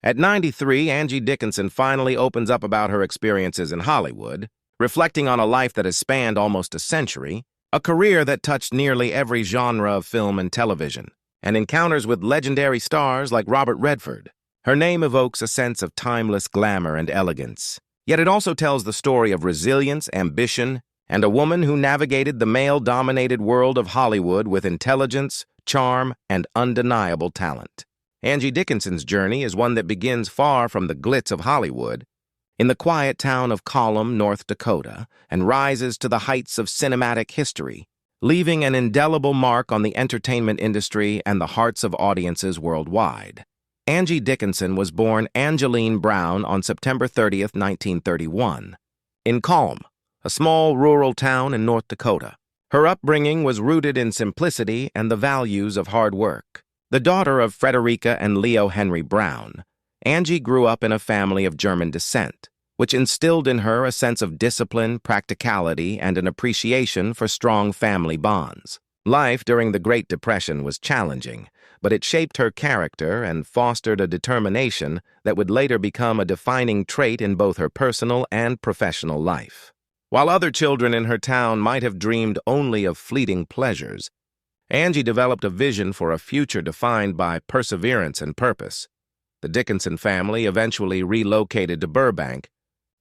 At 93, Angie Dickinson finally opens up about her experiences in Hollywood, reflecting on a life that has spanned almost a century, a career that touched nearly every genre of film and television, and encounters with legendary stars like Robert Redford. Her name evokes a sense of timeless glamour and elegance, yet it also tells the story of resilience, ambition, and a woman who navigated the male-dominated world of Hollywood with intelligence, charm, and undeniable talent. Angie Dickinson's journey is one that begins far from the glitz of Hollywood, in the quiet town of Colum, North Dakota, and rises to the heights of cinematic history, leaving an indelible mark on the entertainment industry and the hearts of audiences worldwide. Angie Dickinson was born Angeline Brown on September 30th, 1931, in Colum, a small rural town in North Dakota. Her upbringing was rooted in simplicity and the values of hard work. The daughter of Frederica and Leo Henry Brown, Angie grew up in a family of German descent, which instilled in her a sense of discipline, practicality, and an appreciation for strong family bonds. Life during the Great Depression was challenging, but it shaped her character and fostered a determination that would later become a defining trait in both her personal and professional life. While other children in her town might have dreamed only of fleeting pleasures, Angie developed a vision for a future defined by perseverance and purpose. The Dickinson family eventually relocated to Burbank,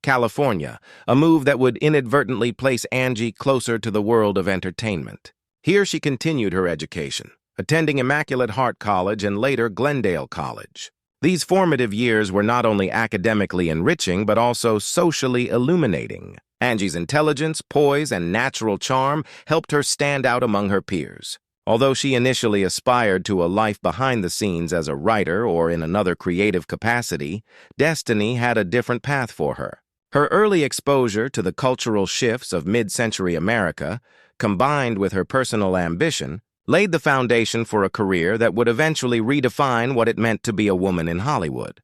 California, a move that would inadvertently place Angie closer to the world of entertainment. Here she continued her education, attending Immaculate Heart College and later Glendale College. These formative years were not only academically enriching but also socially illuminating. Angie's intelligence, poise, and natural charm helped her stand out among her peers. Although she initially aspired to a life behind the scenes as a writer or in another creative capacity, destiny had a different path for her. Her early exposure to the cultural shifts of mid-century America, combined with her personal ambition, laid the foundation for a career that would eventually redefine what it meant to be a woman in Hollywood.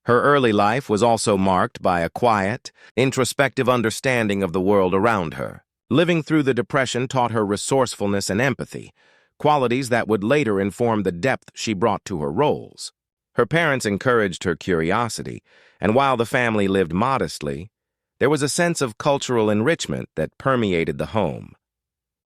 Her early life was also marked by a quiet, introspective understanding of the world around her. Living through the Depression taught her resourcefulness and empathy, qualities that would later inform the depth she brought to her roles. Her parents encouraged her curiosity, and while the family lived modestly, there was a sense of cultural enrichment that permeated the home.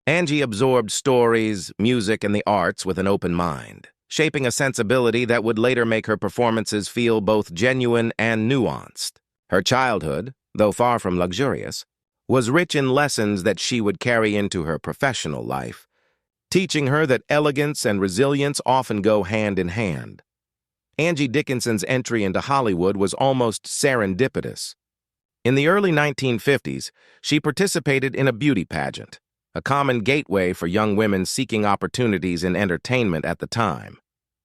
Angie absorbed stories, music, and the arts with an open mind, shaping a sensibility that would later make her performances feel both genuine and nuanced. Her childhood, though far from luxurious, was rich in lessons that she would carry into her professional life, teaching her that elegance and resilience often go hand in hand. Angie Dickinson's entry into Hollywood was almost serendipitous. In the early 1950s, she participated in a beauty pageant, a common gateway for young women seeking opportunities in entertainment at the time.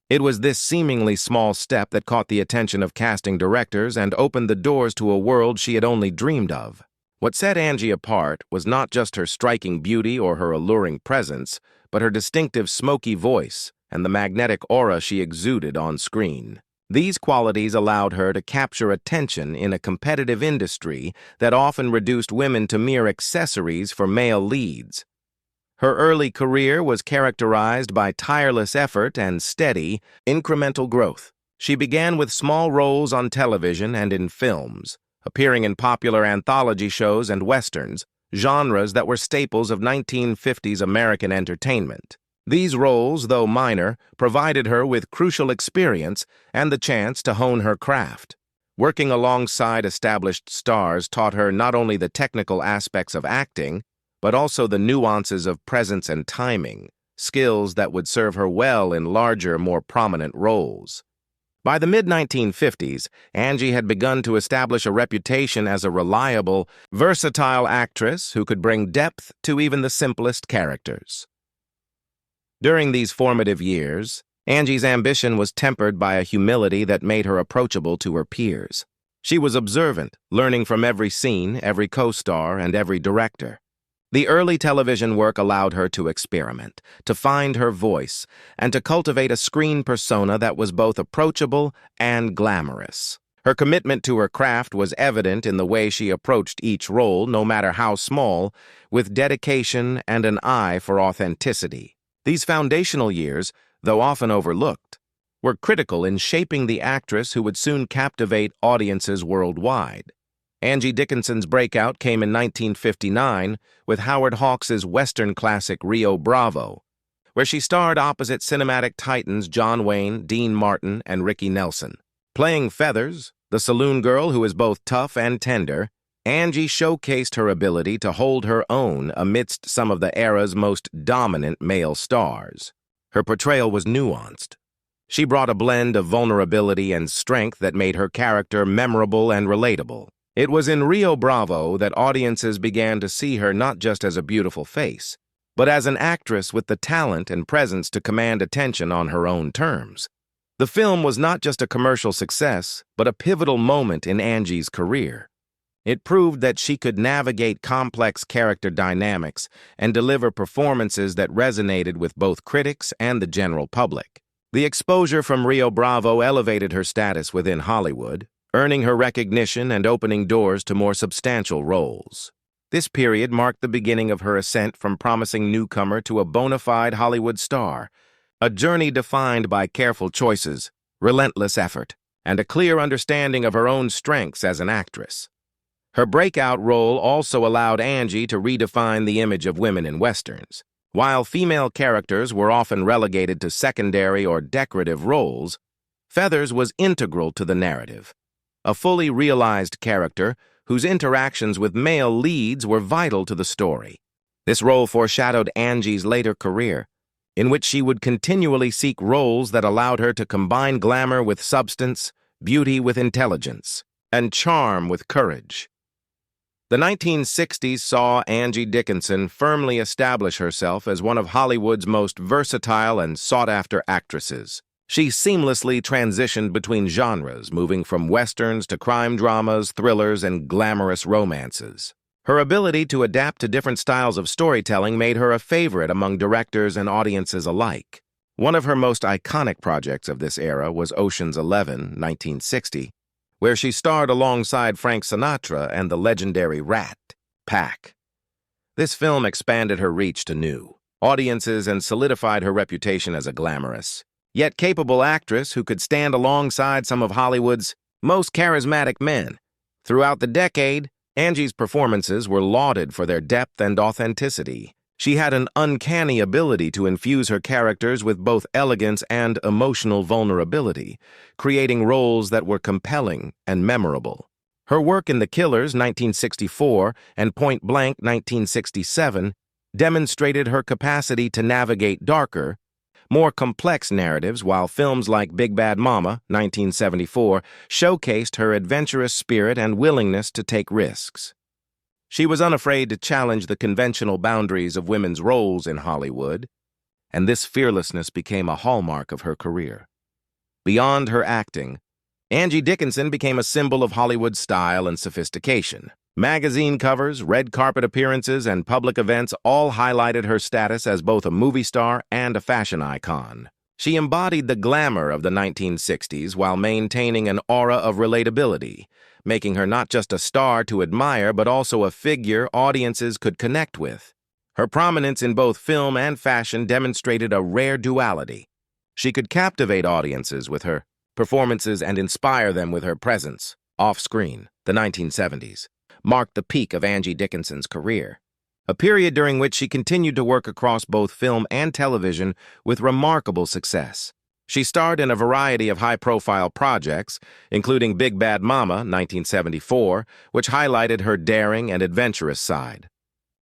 It was this seemingly small step that caught the attention of casting directors and opened the doors to a world she had only dreamed of. What set Angie apart was not just her striking beauty or her alluring presence, but her distinctive smoky voice and the magnetic aura she exuded on screen. These qualities allowed her to capture attention in a competitive industry that often reduced women to mere accessories for male leads. Her early career was characterized by tireless effort and steady, incremental growth. She began with small roles on television and in films, appearing in popular anthology shows and westerns, genres that were staples of 1950s American entertainment. These roles, though minor, provided her with crucial experience and the chance to hone her craft. Working alongside established stars taught her not only the technical aspects of acting, but also the nuances of presence and timing, skills that would serve her well in larger, more prominent roles. By the mid-1950s, Angie had begun to establish a reputation as a reliable, versatile actress who could bring depth to even the simplest characters. During these formative years, Angie's ambition was tempered by a humility that made her approachable to her peers. She was observant, learning from every scene, every co-star, and every director. The early television work allowed her to experiment, to find her voice, and to cultivate a screen persona that was both approachable and glamorous. Her commitment to her craft was evident in the way she approached each role, no matter how small, with dedication and an eye for authenticity. These foundational years, though often overlooked, were critical in shaping the actress who would soon captivate audiences worldwide. Angie Dickinson's breakout came in 1959 with Howard Hawks' Western classic Rio Bravo, where she starred opposite cinematic titans John Wayne, Dean Martin, and Ricky Nelson. Playing Feathers, the saloon girl who is both tough and tender, Angie showcased her ability to hold her own amidst some of the era's most dominant male stars. Her portrayal was nuanced. She brought a blend of vulnerability and strength that made her character memorable and relatable. It was in Rio Bravo that audiences began to see her not just as a beautiful face, but as an actress with the talent and presence to command attention on her own terms. The film was not just a commercial success, but a pivotal moment in Angie's career. It proved that she could navigate complex character dynamics and deliver performances that resonated with both critics and the general public. The exposure from Rio Bravo elevated her status within Hollywood, earning her recognition and opening doors to more substantial roles. This period marked the beginning of her ascent from promising newcomer to a bona fide Hollywood star, a journey defined by careful choices, relentless effort, and a clear understanding of her own strengths as an actress. Her breakout role also allowed Angie to redefine the image of women in westerns. While female characters were often relegated to secondary or decorative roles, Feathers was integral to the narrative. A fully realized character whose interactions with male leads were vital to the story. This role foreshadowed Angie's later career, in which she would continually seek roles that allowed her to combine glamour with substance, beauty with intelligence, and charm with courage. The 1960s saw Angie Dickinson firmly establish herself as one of Hollywood's most versatile and sought-after actresses. She seamlessly transitioned between genres, moving from westerns to crime dramas, thrillers, and glamorous romances. Her ability to adapt to different styles of storytelling made her a favorite among directors and audiences alike. One of her most iconic projects of this era was Ocean's 1960, where she starred alongside Frank Sinatra and the legendary Rat Pack. This film expanded her reach to new audiences and solidified her reputation as a glamorous, yet capable actress who could stand alongside some of Hollywood's most charismatic men. Throughout the decade, Angie's performances were lauded for their depth and authenticity. She had an uncanny ability to infuse her characters with both elegance and emotional vulnerability, creating roles that were compelling and memorable. Her work in The Killers 1964 and Point Blank 1967 demonstrated her capacity to navigate darker, more complex narratives, while films like Big Bad Mama 1974 showcased her adventurous spirit and willingness to take risks. She was unafraid to challenge the conventional boundaries of women's roles in Hollywood, and this fearlessness became a hallmark of her career. Beyond her acting, Angie Dickinson became a symbol of Hollywood style and sophistication. Magazine covers, red carpet appearances, and public events all highlighted her status as both a movie star and a fashion icon. She embodied the glamour of the 1960s while maintaining an aura of relatability, making her not just a star to admire but also a figure audiences could connect with. Her prominence in both film and fashion demonstrated a rare duality. She could captivate audiences with her performances and inspire them with her presence. Off-screen, the 1970s marked the peak of Angie Dickinson's career, a period during which she continued to work across both film and television with remarkable success. She starred in a variety of high-profile projects, including Big Bad Mama 1974, which highlighted her daring and adventurous side.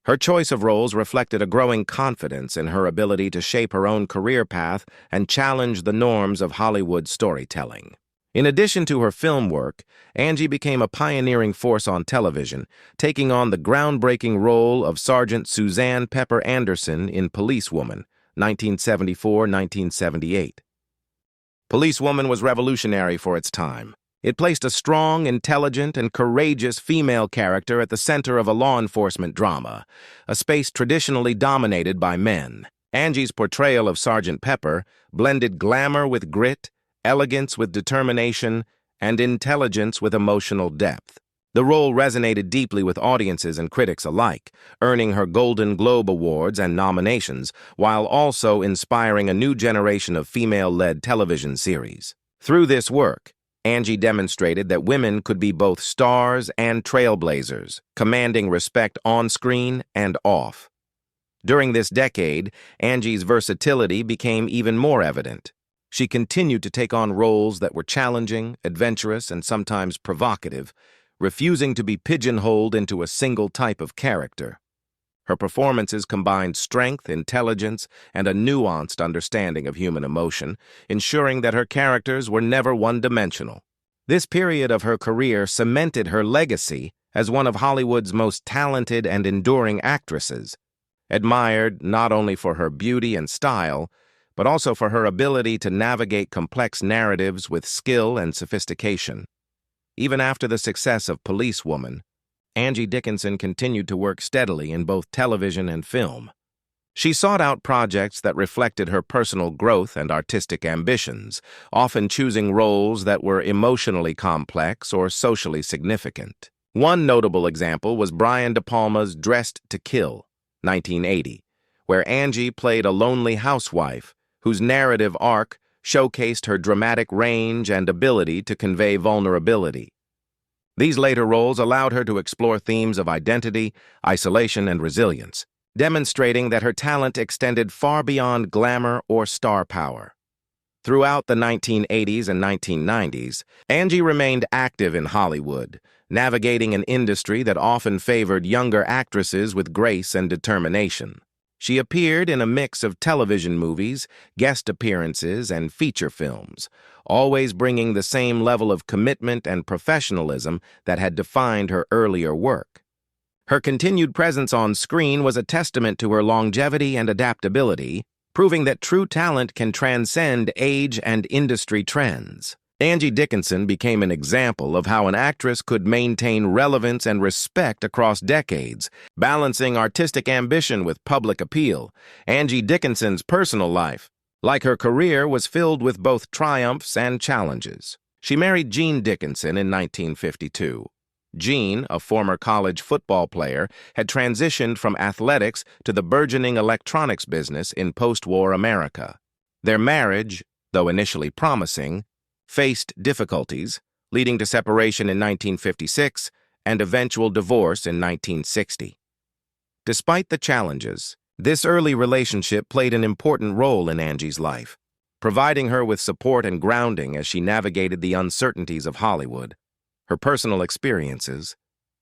Her choice of roles reflected a growing confidence in her ability to shape her own career path and challenge the norms of Hollywood storytelling. In addition to her film work, Angie became a pioneering force on television, taking on the groundbreaking role of Sergeant Suzanne Pepper Anderson in Policewoman 1974-1978. Policewoman was revolutionary for its time. It placed a strong, intelligent, and courageous female character at the center of a law enforcement drama, a space traditionally dominated by men. Angie's portrayal of Sergeant Pepper blended glamour with grit, elegance with determination, and intelligence with emotional depth. The role resonated deeply with audiences and critics alike, earning her Golden Globe Awards and nominations, while also inspiring a new generation of female-led television series. Through this work, Angie demonstrated that women could be both stars and trailblazers, commanding respect on-screen and off. During this decade, Angie's versatility became even more evident. She continued to take on roles that were challenging, adventurous, and sometimes provocative, refusing to be pigeonholed into a single type of character. Her performances combined strength, intelligence, and a nuanced understanding of human emotion, ensuring that her characters were never one-dimensional. This period of her career cemented her legacy as one of Hollywood's most talented and enduring actresses, admired not only for her beauty and style, but also for her ability to navigate complex narratives with skill and sophistication. Even after the success of Policewoman, Angie Dickinson continued to work steadily in both television and film. She sought out projects that reflected her personal growth and artistic ambitions, often choosing roles that were emotionally complex or socially significant. One notable example was Brian De Palma's Dressed to Kill, 1980, where Angie played a lonely housewife whose narrative arc showcased her dramatic range and ability to convey vulnerability. These later roles allowed her to explore themes of identity, isolation, and resilience, demonstrating that her talent extended far beyond glamour or star power. Throughout the 1980s and 1990s, Angie remained active in Hollywood, navigating an industry that often favored younger actresses with grace and determination. She appeared in a mix of television movies, guest appearances, and feature films, always bringing the same level of commitment and professionalism that had defined her earlier work. Her continued presence on screen was a testament to her longevity and adaptability, proving that true talent can transcend age and industry trends. Angie Dickinson became an example of how an actress could maintain relevance and respect across decades, balancing artistic ambition with public appeal. Angie Dickinson's personal life, like her career, was filled with both triumphs and challenges. She married Gene Dickinson in 1952. Gene, a former college football player, had transitioned from athletics to the burgeoning electronics business in post-war America. Their marriage, though initially promising, faced difficulties, leading to separation in 1956 and eventual divorce in 1960. Despite the challenges, this early relationship played an important role in Angie's life, providing her with support and grounding as she navigated the uncertainties of Hollywood. Her personal experiences,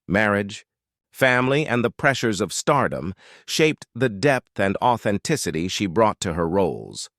marriage, family, and the pressures of stardom shaped the depth and authenticity she brought to her roles.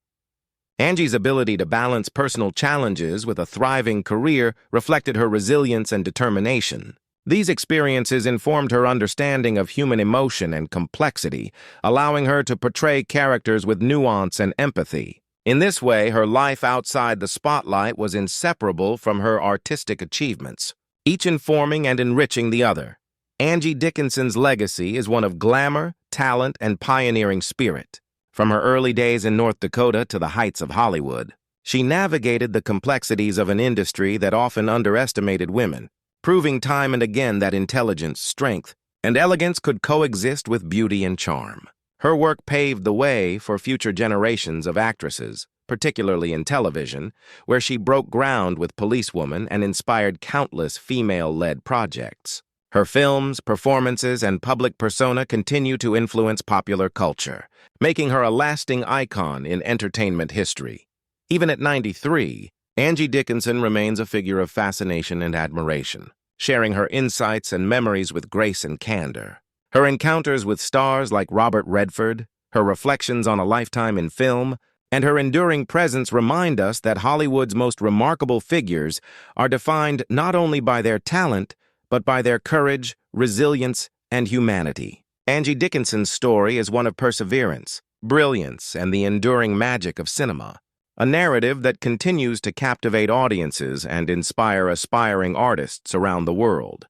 Angie's ability to balance personal challenges with a thriving career reflected her resilience and determination. These experiences informed her understanding of human emotion and complexity, allowing her to portray characters with nuance and empathy. In this way, her life outside the spotlight was inseparable from her artistic achievements, each informing and enriching the other. Angie Dickinson's legacy is one of glamour, talent, and pioneering spirit. From her early days in North Dakota to the heights of Hollywood, she navigated the complexities of an industry that often underestimated women, proving time and again that intelligence, strength, and elegance could coexist with beauty and charm. Her work paved the way for future generations of actresses, particularly in television, where she broke ground with Policewoman and inspired countless female-led projects. Her films, performances, and public persona continue to influence popular culture, making her a lasting icon in entertainment history. Even at 93, Angie Dickinson remains a figure of fascination and admiration, sharing her insights and memories with grace and candor. Her encounters with stars like Robert Redford, her reflections on a lifetime in film, and her enduring presence remind us that Hollywood's most remarkable figures are defined not only by their talent, but by their courage, resilience, and humanity. Angie Dickinson's story is one of perseverance, brilliance, and the enduring magic of cinema, a narrative that continues to captivate audiences and inspire aspiring artists around the world.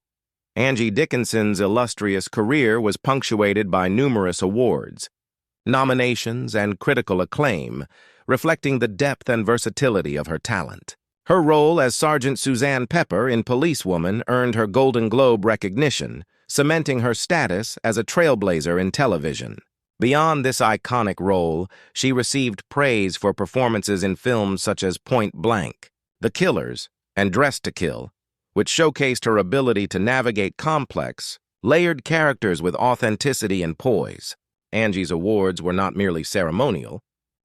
Angie Dickinson's illustrious career was punctuated by numerous awards, nominations, and critical acclaim, reflecting the depth and versatility of her talent. Her role as Sergeant Suzanne Pepper in Policewoman earned her Golden Globe recognition, cementing her status as a trailblazer in television. Beyond this iconic role, she received praise for performances in films such as Point Blank, The Killers, and Dressed to Kill, which showcased her ability to navigate complex, layered characters with authenticity and poise. Angie's awards were not merely ceremonial.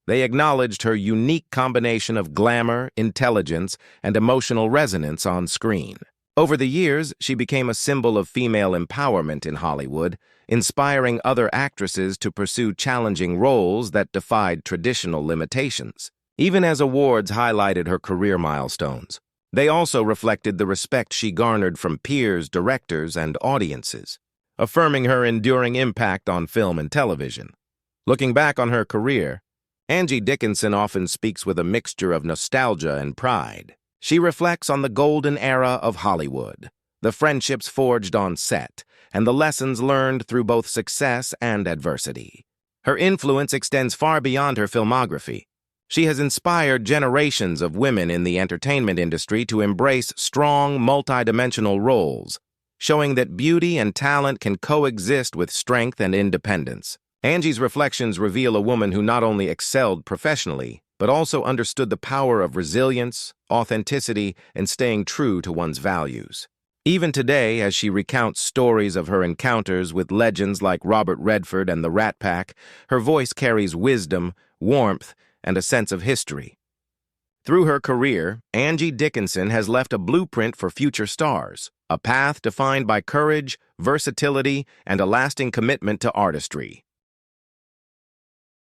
They acknowledged her unique combination of glamour, intelligence, and emotional resonance on screen. Over the years, she became a symbol of female empowerment in Hollywood, inspiring other actresses to pursue challenging roles that defied traditional limitations. Even as awards highlighted her career milestones, they also reflected the respect she garnered from peers, directors, and audiences, affirming her enduring impact on film and television. Looking back on her career, Angie Dickinson often speaks with a mixture of nostalgia and pride. She reflects on the golden era of Hollywood, the friendships forged on set, and the lessons learned through both success and adversity. Her influence extends far beyond her filmography. She has inspired generations of women in the entertainment industry to embrace strong, multidimensional roles, showing that beauty and talent can coexist with strength and independence. Angie's reflections reveal a woman who not only excelled professionally, but also understood the power of resilience, authenticity, and staying true to one's values. Even today, as she recounts stories of her encounters with legends like Robert Redford and the Rat Pack, her voice carries wisdom, warmth, and a sense of history. Through her career, Angie Dickinson has left a blueprint for future stars, a path defined by courage, versatility, and a lasting commitment to artistry.